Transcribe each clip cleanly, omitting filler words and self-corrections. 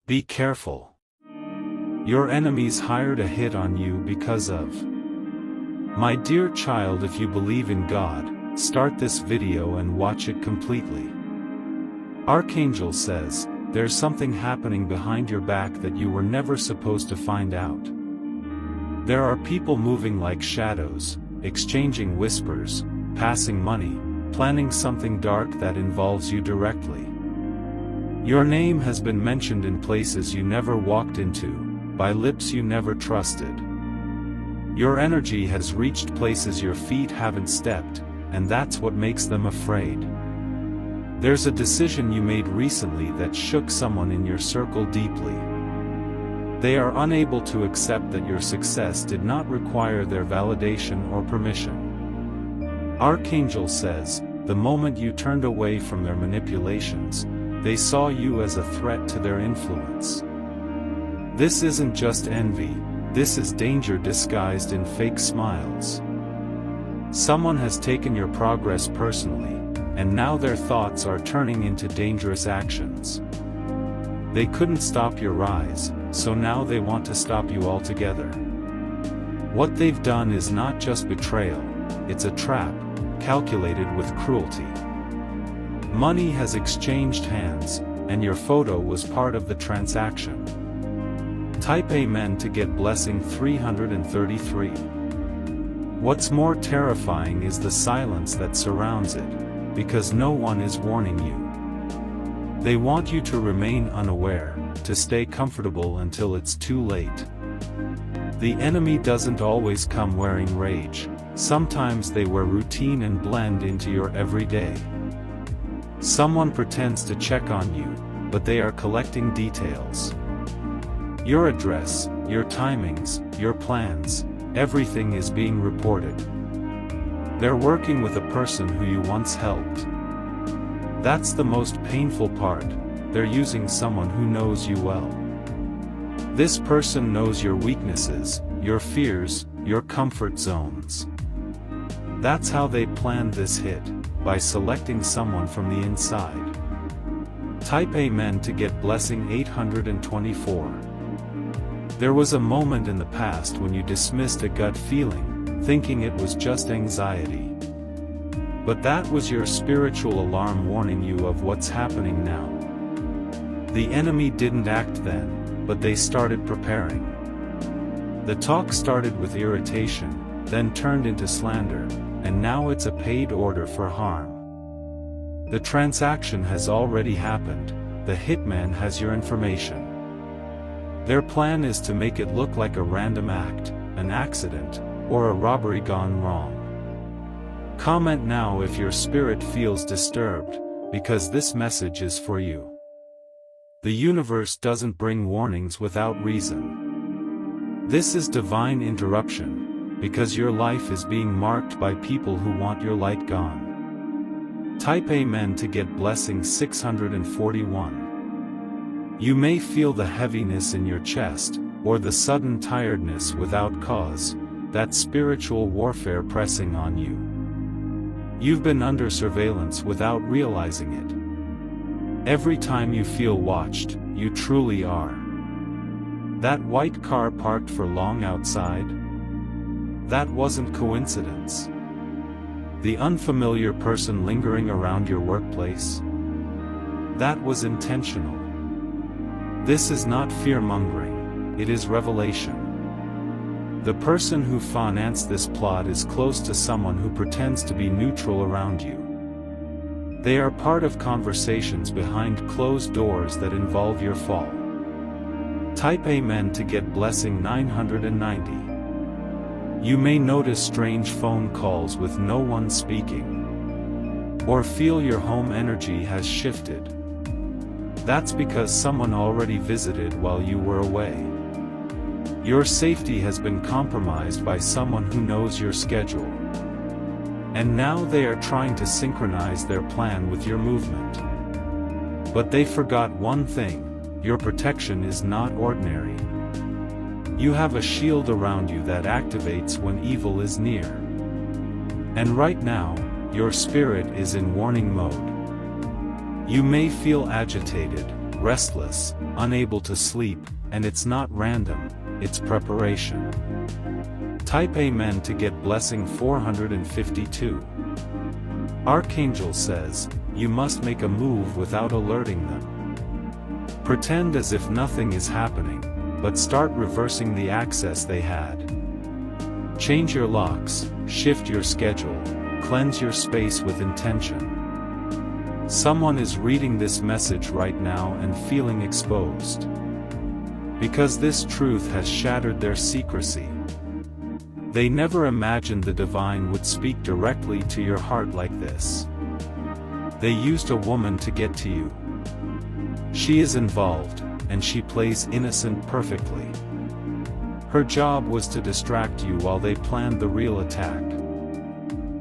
Be careful. Your enemies hired a hit on you because of. My dear child, if you believe in God, start this video and watch it completely. Archangel says, there's something happening behind your back that you were never supposed to find out. There are people moving like shadows, exchanging whispers, passing money, planning something dark that involves you directly. Your name has been mentioned in places you never walked into, by lips you never trusted. Your energy has reached places your feet haven't stepped, and that's what makes them afraid. There's a decision you made recently that shook someone in your circle deeply. They are unable to accept that your success did not require their validation or permission. Archangel says, the moment you turned away from their manipulations, they saw you as a threat to their influence. This isn't just envy, this is danger disguised in fake smiles. Someone has taken your progress personally, and now their thoughts are turning into dangerous actions. They couldn't stop your rise, so now they want to stop you altogether. What they've done is not just betrayal, it's a trap, calculated with cruelty. Money has exchanged hands, and your photo was part of the transaction. Type Amen to get blessing 333. What's more terrifying is the silence that surrounds it, because no one is warning you. They want you to remain unaware, to stay comfortable until it's too late. The enemy doesn't always come wearing rage, sometimes they wear routine and blend into your everyday. Someone pretends to check on you, but they are collecting details. Your address, your timings, your plans, everything is being reported. They're working with a person who you once helped. That's the most painful part, they're using someone who knows you well. This person knows your weaknesses, your fears, your comfort zones. That's how they planned this hit, by selecting someone from the inside. Type Amen to get blessing 824. There was a moment in the past when you dismissed a gut feeling, thinking it was just anxiety. But that was your spiritual alarm warning you of what's happening now. The enemy didn't act then, but they started preparing. The talk started with irritation, then turned into slander, and now it's a paid order for harm. The transaction has already happened, the hitman has your information. Their plan is to make it look like a random act, an accident, or a robbery gone wrong. Comment now if your spirit feels disturbed, because this message is for you. The universe doesn't bring warnings without reason. This is divine interruption, because your life is being marked by people who want your light gone. Type Amen to get blessing 641. You may feel the heaviness in your chest, or the sudden tiredness without cause, that spiritual warfare pressing on you. You've been under surveillance without realizing it. Every time you feel watched, you truly are. That white car parked for long outside? That wasn't coincidence. The unfamiliar person lingering around your workplace? That was intentional. This is not fear-mongering, it is revelation. The person who financed this plot is close to someone who pretends to be neutral around you. They are part of conversations behind closed doors that involve your fall. Type Amen to get blessing 990. You may notice strange phone calls with no one speaking. Or feel your home energy has shifted. That's because someone already visited while you were away. Your safety has been compromised by someone who knows your schedule. And now they are trying to synchronize their plan with your movement. But they forgot one thing, your protection is not ordinary. You have a shield around you that activates when evil is near. And right now, your spirit is in warning mode. You may feel agitated, restless, unable to sleep, and it's not random, it's preparation. Type Amen to get blessing 452. Archangel says, you must make a move without alerting them. Pretend as if nothing is happening, but start reversing the access they had. Change your locks, shift your schedule, cleanse your space with intention. Someone is reading this message right now and feeling exposed. Because this truth has shattered their secrecy. They never imagined the divine would speak directly to your heart like this. They used a woman to get to you. She is involved, and she plays innocent perfectly. Her job was to distract you while they planned the real attack.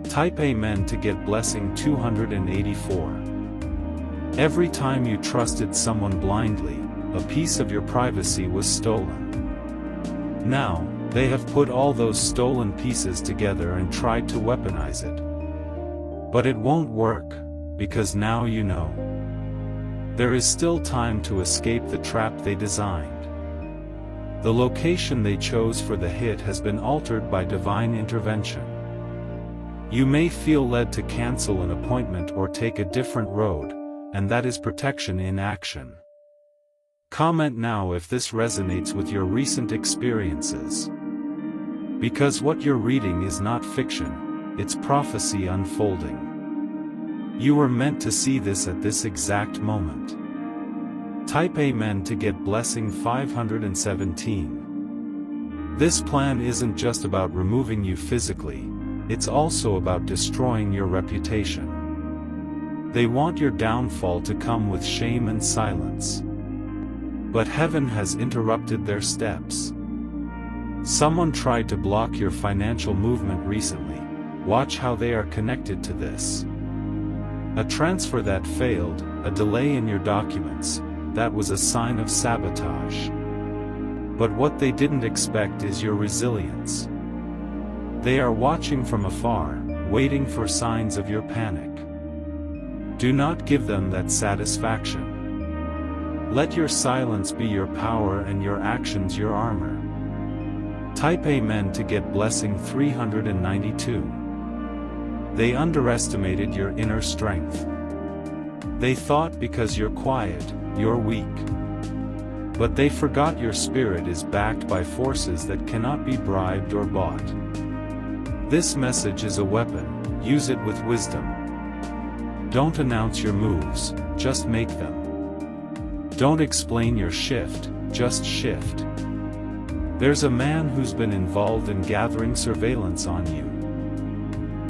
Type Amen to get blessing 284. Every time you trusted someone blindly, a piece of your privacy was stolen. Now, they have put all those stolen pieces together and tried to weaponize it. But it won't work, because now you know. There is still time to escape the trap they designed. The location they chose for the hit has been altered by divine intervention. You may feel led to cancel an appointment or take a different road, and that is protection in action. Comment now if this resonates with your recent experiences. Because what you're reading is not fiction, it's prophecy unfolding. You were meant to see this at this exact moment. Type Amen to get blessing 517. This plan isn't just about removing you physically, it's also about destroying your reputation. They want your downfall to come with shame and silence. But heaven has interrupted their steps. Someone tried to block your financial movement recently. Watch how they are connected to this. A transfer that failed, a delay in your documents, that was a sign of sabotage. But what they didn't expect is your resilience. They are watching from afar, waiting for signs of your panic. Do not give them that satisfaction. Let your silence be your power and your actions your armor. Type Amen to get blessing 392. They underestimated your inner strength. They thought because you're quiet, you're weak. But they forgot your spirit is backed by forces that cannot be bribed or bought. This message is a weapon, use it with wisdom. Don't announce your moves, just make them. Don't explain your shift, just shift. There's a man who's been involved in gathering surveillance on you.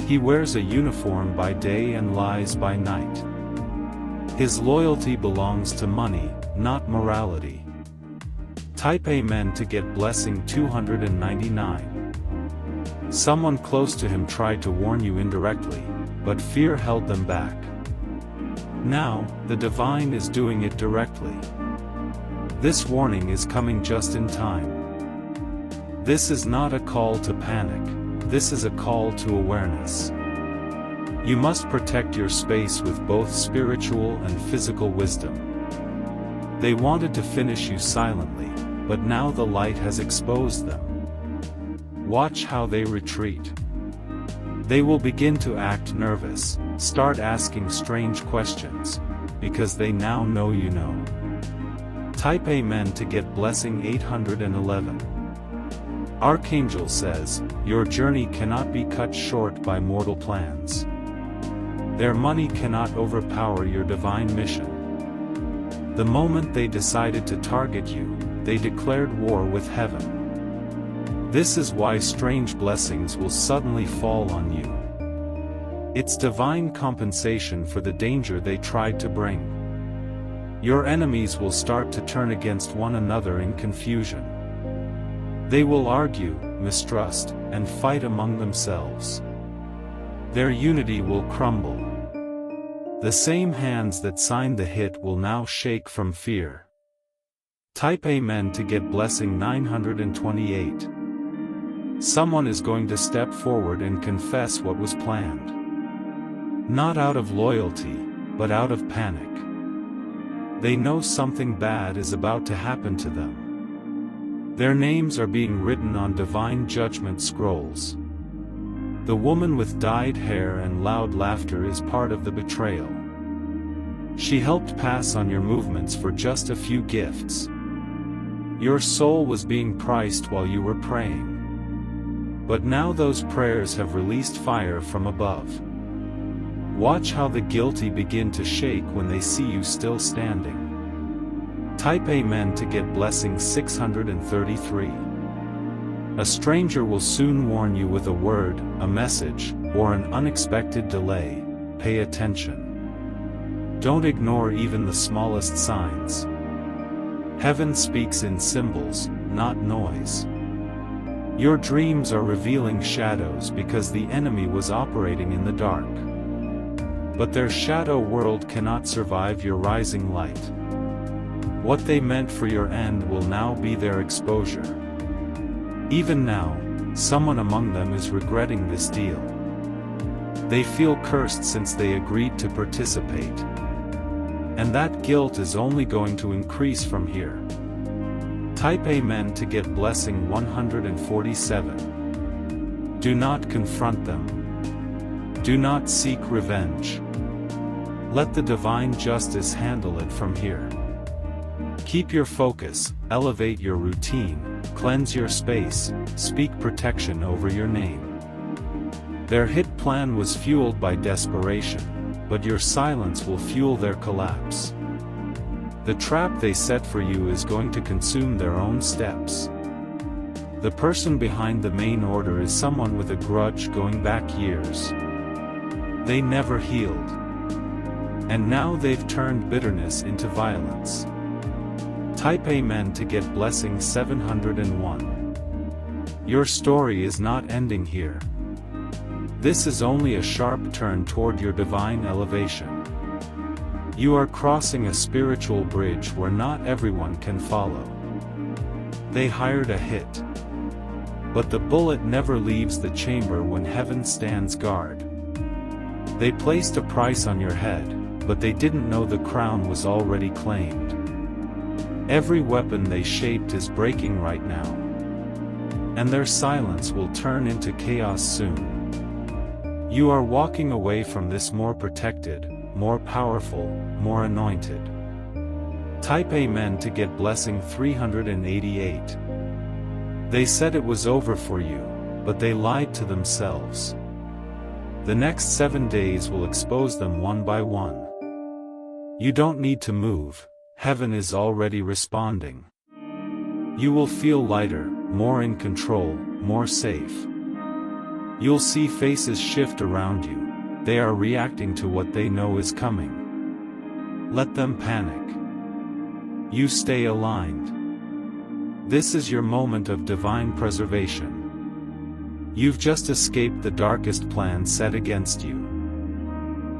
He wears a uniform by day and lies by night. His loyalty belongs to money, not morality. Type Amen to get blessing 299. Someone close to him tried to warn you indirectly, but fear held them back. Now, the divine is doing it directly. This warning is coming just in time. This is not a call to panic, this is a call to awareness. You must protect your space with both spiritual and physical wisdom. They wanted to finish you silently, but now the light has exposed them. Watch how they retreat. They will begin to act nervous, start asking strange questions, because they now know you know. Type Amen to get blessing 811. Archangel says, your journey cannot be cut short by mortal plans. Their money cannot overpower your divine mission. The moment they decided to target you, they declared war with heaven. This is why strange blessings will suddenly fall on you. It's divine compensation for the danger they tried to bring. Your enemies will start to turn against one another in confusion. They will argue, mistrust, and fight among themselves. Their unity will crumble. The same hands that signed the hit will now shake from fear. Type Amen to get blessing 928. Someone is going to step forward and confess what was planned. Not out of loyalty, but out of panic. They know something bad is about to happen to them. Their names are being written on divine judgment scrolls. The woman with dyed hair and loud laughter is part of the betrayal. She helped pass on your movements for just a few gifts. Your soul was being priced while you were praying. But now those prayers have released fire from above. Watch how the guilty begin to shake when they see you still standing. Type Amen to get blessing 633. A stranger will soon warn you with a word, a message, or an unexpected delay. Pay attention. Don't ignore even the smallest signs. Heaven speaks in symbols, not noise. Your dreams are revealing shadows because the enemy was operating in the dark. But their shadow world cannot survive your rising light. What they meant for your end will now be their exposure. Even now, someone among them is regretting this deal. They feel cursed since they agreed to participate. And that guilt is only going to increase from here. Type Amen to get blessing 147. Do not confront them. Do not seek revenge. Let the divine justice handle it from here. Keep your focus, elevate your routine, cleanse your space, speak protection over your name. Their hit plan was fueled by desperation, but your silence will fuel their collapse. The trap they set for you is going to consume their own steps. The person behind the main order is someone with a grudge going back years. They never healed. And now they've turned bitterness into violence. Type Amen to get blessing 701. Your story is not ending here. This is only a sharp turn toward your divine elevation. You are crossing a spiritual bridge where not everyone can follow. They hired a hit. But the bullet never leaves the chamber when heaven stands guard. They placed a price on your head, but they didn't know the crown was already claimed. Every weapon they shaped is breaking right now. And their silence will turn into chaos soon. You are walking away from this more protected, more powerful, more anointed. Type Amen to get blessing 388. They said it was over for you, but they lied to themselves. The next 7 days will expose them one by one. You don't need to move, heaven is already responding. You will feel lighter, more in control, more safe. You'll see faces shift around you, they are reacting to what they know is coming. Let them panic. You stay aligned. This is your moment of divine preservation. You've just escaped the darkest plan set against you.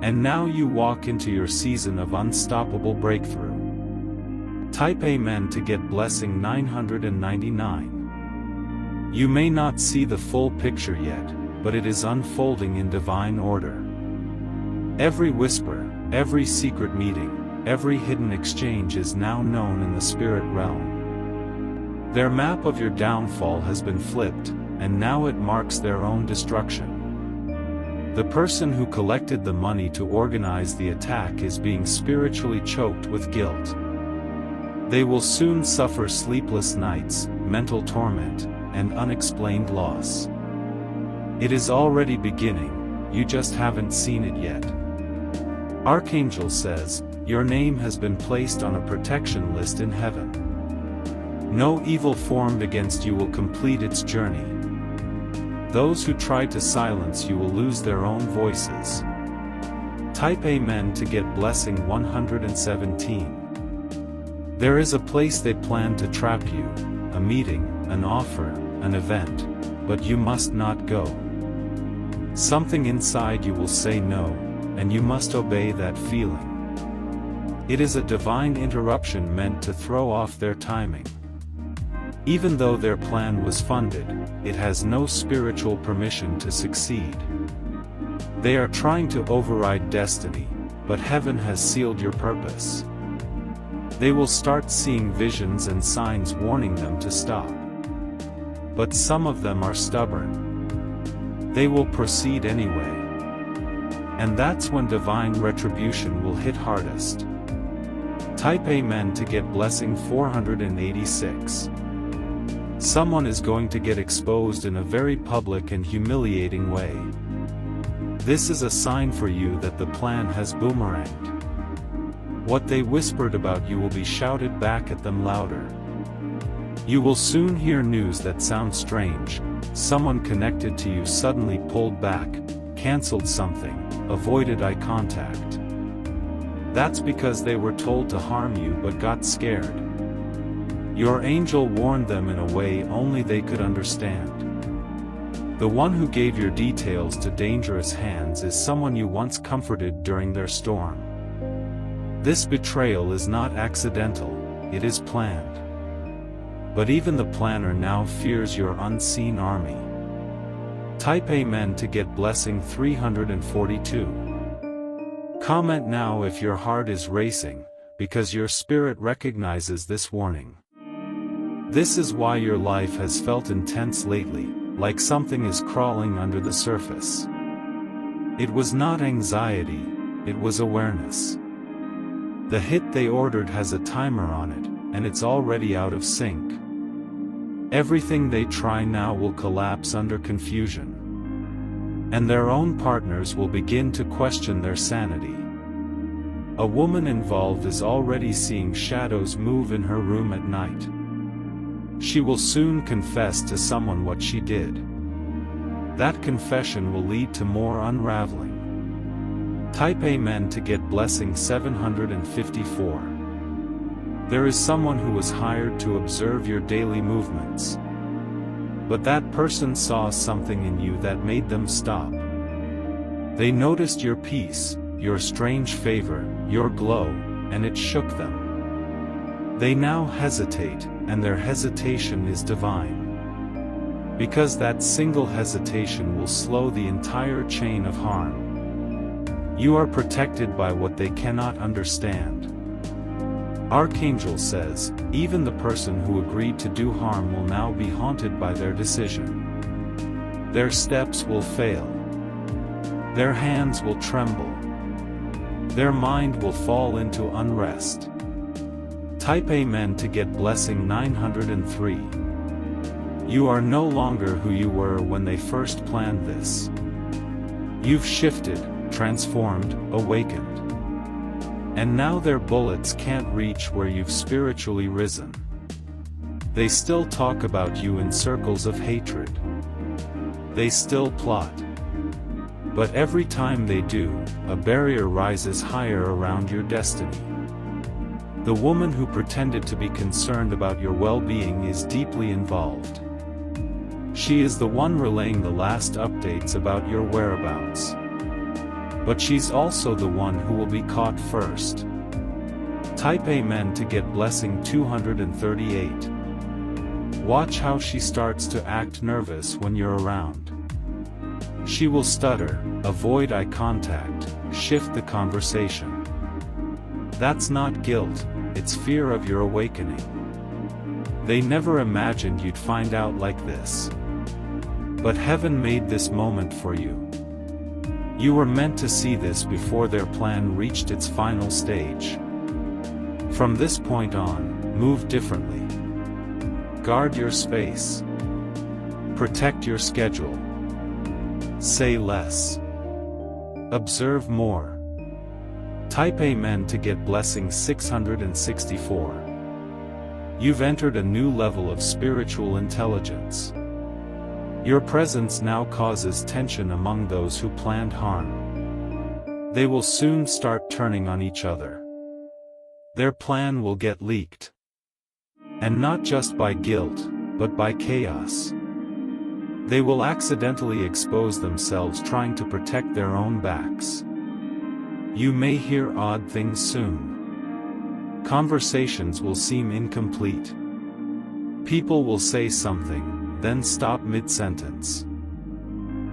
And now you walk into your season of unstoppable breakthrough. Type Amen to get blessing 999. You may not see the full picture yet, but it is unfolding in divine order. Every whisper, every secret meeting, every hidden exchange is now known in the spirit realm. Their map of your downfall has been flipped, and now it marks their own destruction. The person who collected the money to organize the attack is being spiritually choked with guilt. They will soon suffer sleepless nights, mental torment, and unexplained loss. It is already beginning, you just haven't seen it yet. Archangel says, your name has been placed on a protection list in heaven. No evil formed against you will complete its journey. Those who try to silence you will lose their own voices. Type Amen to get blessing 117. There is a place they plan to trap you, a meeting, an offer, an event, but you must not go. Something inside you will say no, and you must obey that feeling. It is a divine interruption meant to throw off their timing. Even though their plan was funded, it has no spiritual permission to succeed. They are trying to override destiny, but heaven has sealed your purpose. They will start seeing visions and signs warning them to stop. But some of them are stubborn. They will proceed anyway. And that's when divine retribution will hit hardest. Type Amen to get blessing 486. Someone is going to get exposed in a very public and humiliating way. This is a sign for you that the plan has boomeranged. What they whispered about you will be shouted back at them louder. You will soon hear news that sounds strange. Someone connected to you suddenly pulled back, canceled something, avoided eye contact. That's because they were told to harm you but got scared. Your angel warned them in a way only they could understand. The one who gave your details to dangerous hands is someone you once comforted during their storm. This betrayal is not accidental, it is planned. But even the planner now fears your unseen army. Type Amen to get blessing 342. Comment now if your heart is racing, because your spirit recognizes this warning. This is why your life has felt intense lately, like something is crawling under the surface. It was not anxiety, it was awareness. The hit they ordered has a timer on it, and it's already out of sync. Everything they try now will collapse under confusion. And their own partners will begin to question their sanity. A woman involved is already seeing shadows move in her room at night. She will soon confess to someone what she did. That confession will lead to more unraveling. Type Amen to get blessing 754. There is someone who was hired to observe your daily movements. But that person saw something in you that made them stop. They noticed your peace, your strange favor, your glow, and it shook them. They now hesitate, and their hesitation is divine. Because that single hesitation will slow the entire chain of harm. You are protected by what they cannot understand. Archangel says, even the person who agreed to do harm will now be haunted by their decision. Their steps will fail. Their hands will tremble. Their mind will fall into unrest. Type Amen to get blessing 903. You are no longer who you were when they first planned this. You've shifted, transformed, awakened. And now their bullets can't reach where you've spiritually risen. They still talk about you in circles of hatred. They still plot. But every time they do, a barrier rises higher around your destiny. The woman who pretended to be concerned about your well-being is deeply involved. She is the one relaying the last updates about your whereabouts. But she's also the one who will be caught first. Type Amen to get blessing 238. Watch how she starts to act nervous when you're around. She will stutter, avoid eye contact, shift the conversation. That's not guilt, it's fear of your awakening. They never imagined you'd find out like this. But heaven made this moment for you. You were meant to see this before their plan reached its final stage. From this point on, move differently. Guard your space. Protect your schedule. Say less. Observe more. Type Amen to get blessing 664. You've entered a new level of spiritual intelligence. Your presence now causes tension among those who planned harm. They will soon start turning on each other. Their plan will get leaked. And not just by guilt, but by chaos. They will accidentally expose themselves trying to protect their own backs. You may hear odd things soon. Conversations will seem incomplete. People will say something, then stop mid-sentence.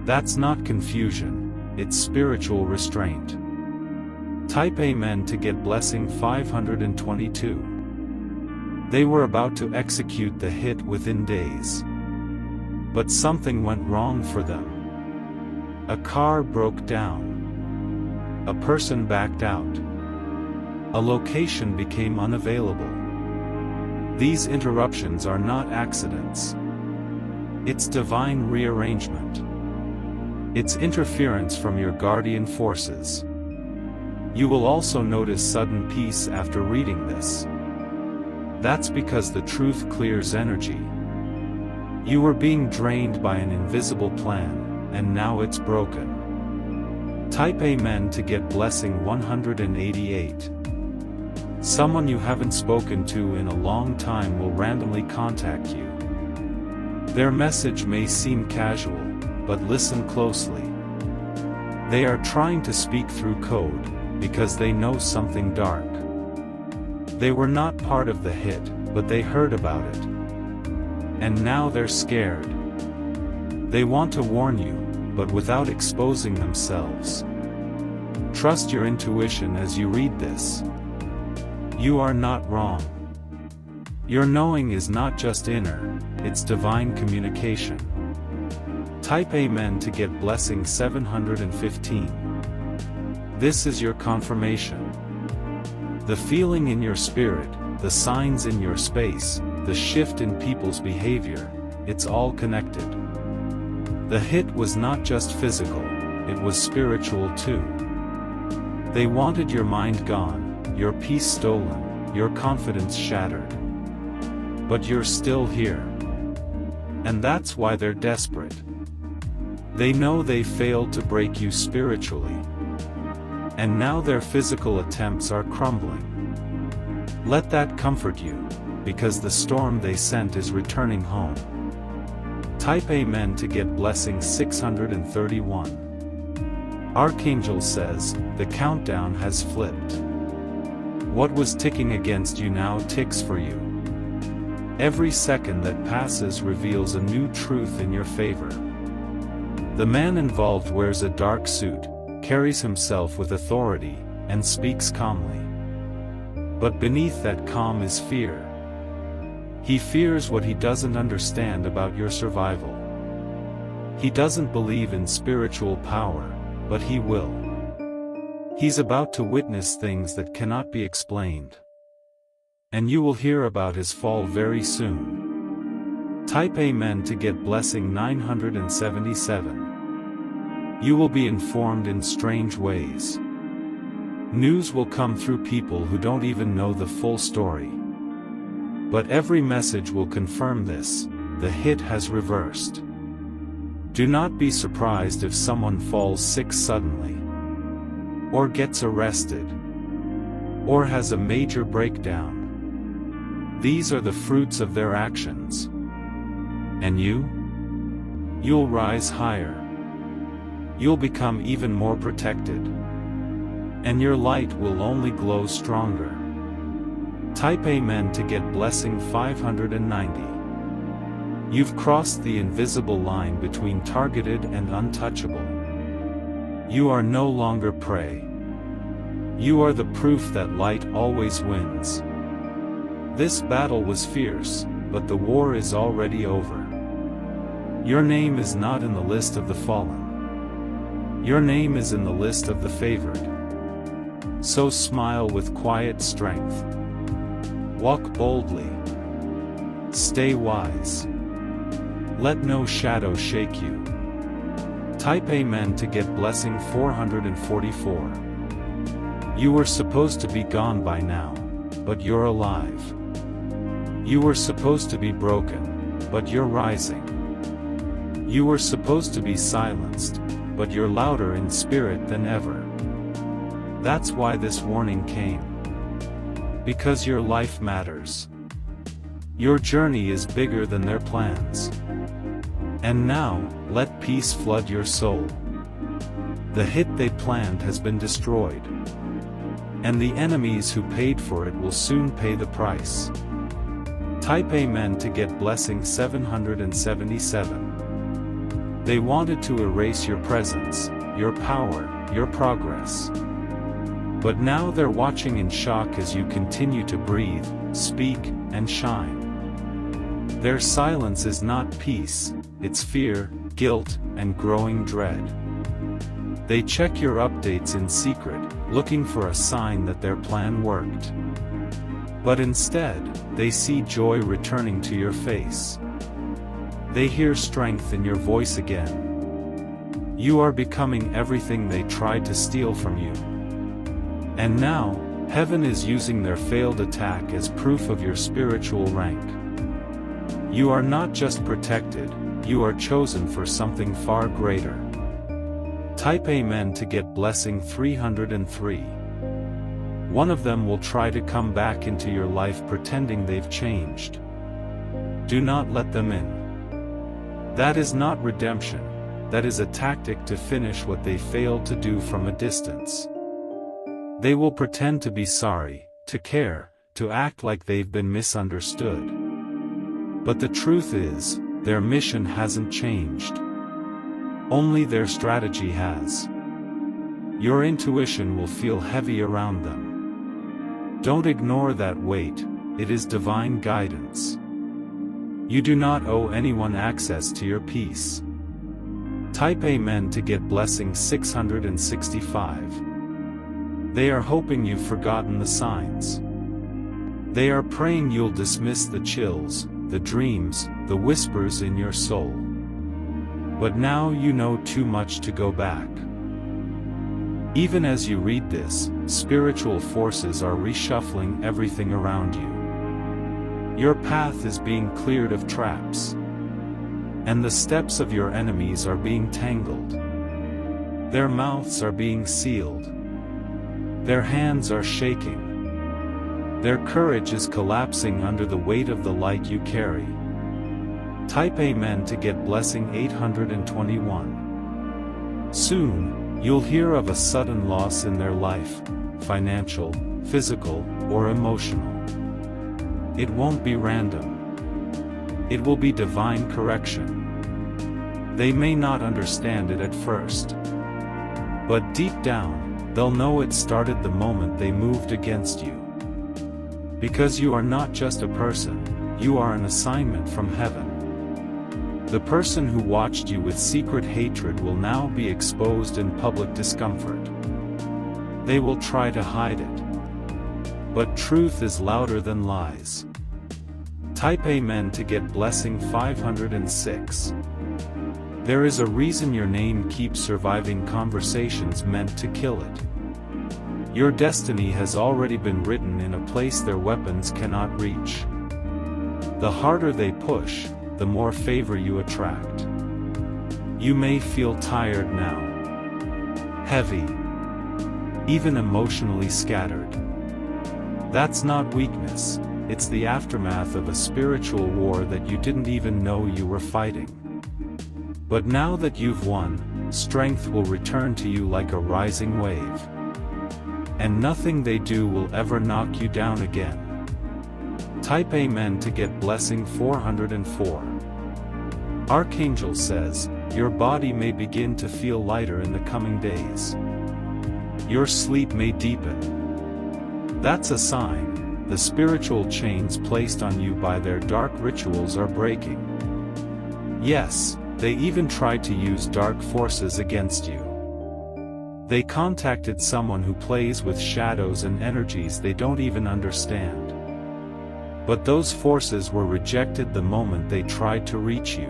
That's not confusion, it's spiritual restraint. Type Amen to get blessing 522. They were about to execute the hit within days. But something went wrong for them. A car broke down. A person backed out. A location became unavailable. These interruptions are not accidents. It's divine rearrangement. It's interference from your guardian forces. You will also notice sudden peace after reading this. That's because the truth clears energy. You were being drained by an invisible plan, and now it's broken. Type Amen to get blessing 188. Someone you haven't spoken to in a long time will randomly contact you. Their message may seem casual, but listen closely. They are trying to speak through code, because they know something dark. They were not part of the hit, but they heard about it. And now they're scared. They want to warn you, but without exposing themselves. Trust your intuition as you read this. You are not wrong. Your knowing is not just inner, it's divine communication. Type Amen to get blessing 715. This is your confirmation. The feeling in your spirit, the signs in your space, the shift in people's behavior, it's all connected. The hit was not just physical, it was spiritual too. They wanted your mind gone, your peace stolen, your confidence shattered. But you're still here. And that's why they're desperate. They know they failed to break you spiritually. And now their physical attempts are crumbling. Let that comfort you, because the storm they sent is returning home. Type Amen to get blessing 631. Archangel says, the countdown has flipped. What was ticking against you now ticks for you. Every second that passes reveals a new truth in your favor. The man involved wears a dark suit, carries himself with authority, and speaks calmly. But beneath that calm is fear. He fears what he doesn't understand about your survival. He doesn't believe in spiritual power, but he will. He's about to witness things that cannot be explained. And you will hear about his fall very soon. Type Amen to get blessing 977. You will be informed in strange ways. News will come through people who don't even know the full story. But every message will confirm this: the hit has reversed. Do not be surprised if someone falls sick suddenly, or gets arrested, or has a major breakdown. These are the fruits of their actions. And you? You'll rise higher. You'll become even more protected. And your light will only glow stronger. Type Amen to get blessing 590. You've crossed the invisible line between targeted and untouchable. You are no longer prey. You are the proof that light always wins. This battle was fierce, but the war is already over. Your name is not in the list of the fallen. Your name is in the list of the favored. So smile with quiet strength. Walk boldly. Stay wise. Let no shadow shake you. Type Amen to get blessing 444. You were supposed to be gone by now, but you're alive. You were supposed to be broken, but you're rising. You were supposed to be silenced, but you're louder in spirit than ever. That's why this warning came. Because your life matters. Your journey is bigger than their plans. And now, let peace flood your soul. The hit they planned has been destroyed. And the enemies who paid for it will soon pay the price. Type Amen to get blessing 777. They wanted to erase your presence, your power, your progress. But now they're watching in shock as you continue to breathe, speak, and shine. Their silence is not peace, it's fear, guilt, and growing dread. They check your updates in secret, looking for a sign that their plan worked. But instead, they see joy returning to your face. They hear strength in your voice again. You are becoming everything they tried to steal from you. And now, heaven is using their failed attack as proof of your spiritual rank. You are not just protected, you are chosen for something far greater. Type Amen to get blessing 303. One of them will try to come back into your life pretending they've changed. Do not let them in. That is not redemption, that is a tactic to finish what they failed to do from a distance. They will pretend to be sorry, to care, to act like they've been misunderstood. But the truth is, their mission hasn't changed. Only their strategy has. Your intuition will feel heavy around them. Don't ignore that weight, it is divine guidance. You do not owe anyone access to your peace. Type Amen to get blessing 665. They are hoping you've forgotten the signs. They are praying you'll dismiss the chills, the dreams, the whispers in your soul. But now you know too much to go back. Even as you read this, spiritual forces are reshuffling everything around you. Your path is being cleared of traps. And the steps of your enemies are being tangled. Their mouths are being sealed. Their hands are shaking. Their courage is collapsing under the weight of the light you carry. Type Amen to get blessing 821. Soon, you'll hear of a sudden loss in their life, financial, physical, or emotional. It won't be random. It will be divine correction. They may not understand it at first. But deep down, they'll know it started the moment they moved against you. Because you are not just a person, you are an assignment from heaven. The person who watched you with secret hatred will now be exposed in public discomfort. They will try to hide it. But truth is louder than lies. Type Amen to get blessing 506. There is a reason your name keeps surviving conversations meant to kill it. Your destiny has already been written in a place their weapons cannot reach. The harder they push, the more favor you attract. You may feel tired now. Heavy. Even emotionally scattered. That's not weakness, it's the aftermath of a spiritual war that you didn't even know you were fighting. But now that you've won, strength will return to you like a rising wave. And nothing they do will ever knock you down again. Type Amen to get blessing 404. Archangel says, your body may begin to feel lighter in the coming days. Your sleep may deepen. That's a sign, the spiritual chains placed on you by their dark rituals are breaking. Yes, they even tried to use dark forces against you. They contacted someone who plays with shadows and energies they don't even understand. But those forces were rejected the moment they tried to reach you.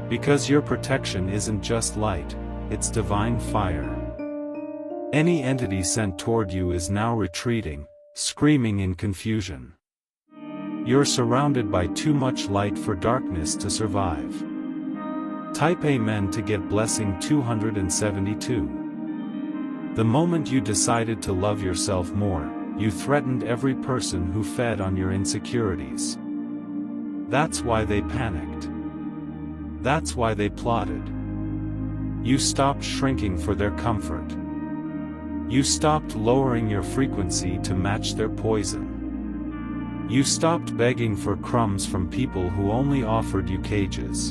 Because your protection isn't just light, it's divine fire. Any entity sent toward you is now retreating, screaming in confusion. You're surrounded by too much light for darkness to survive. Type Amen to get blessing 272. The moment you decided to love yourself more, you threatened every person who fed on your insecurities. That's why they panicked. That's why they plotted. You stopped shrinking for their comfort. You stopped lowering your frequency to match their poison. You stopped begging for crumbs from people who only offered you cages.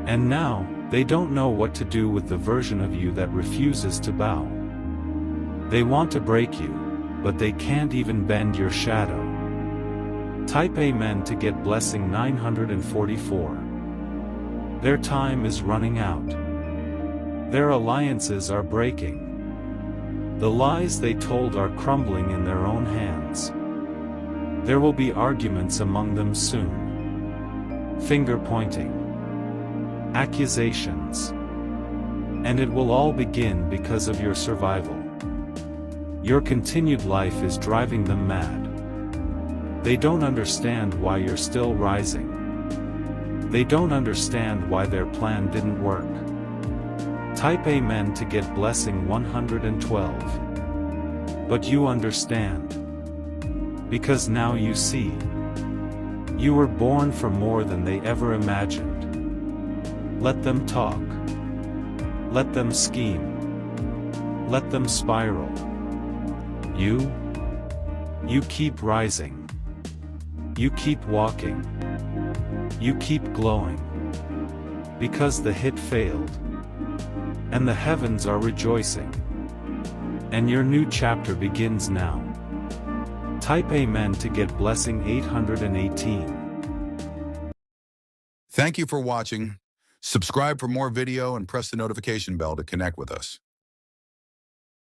And now, they don't know what to do with the version of you that refuses to bow. They want to break you, but they can't even bend your shadow. Type Amen to get blessing 944. Their time is running out. Their alliances are breaking. The lies they told are crumbling in their own hands. There will be arguments among them soon. Finger pointing. Accusations. And it will all begin because of your survival. Your continued life is driving them mad. They don't understand why you're still rising. They don't understand why their plan didn't work. Type Amen to get blessing 112. But you understand. Because now you see. You were born for more than they ever imagined. Let them talk. Let them scheme. Let them spiral. You keep rising. You keep walking. You keep glowing. Because the hit failed. And the heavens are rejoicing. And your new chapter begins now. Type Amen to get blessing 818. Thank you for watching. Subscribe for more video and press the notification bell to connect with us.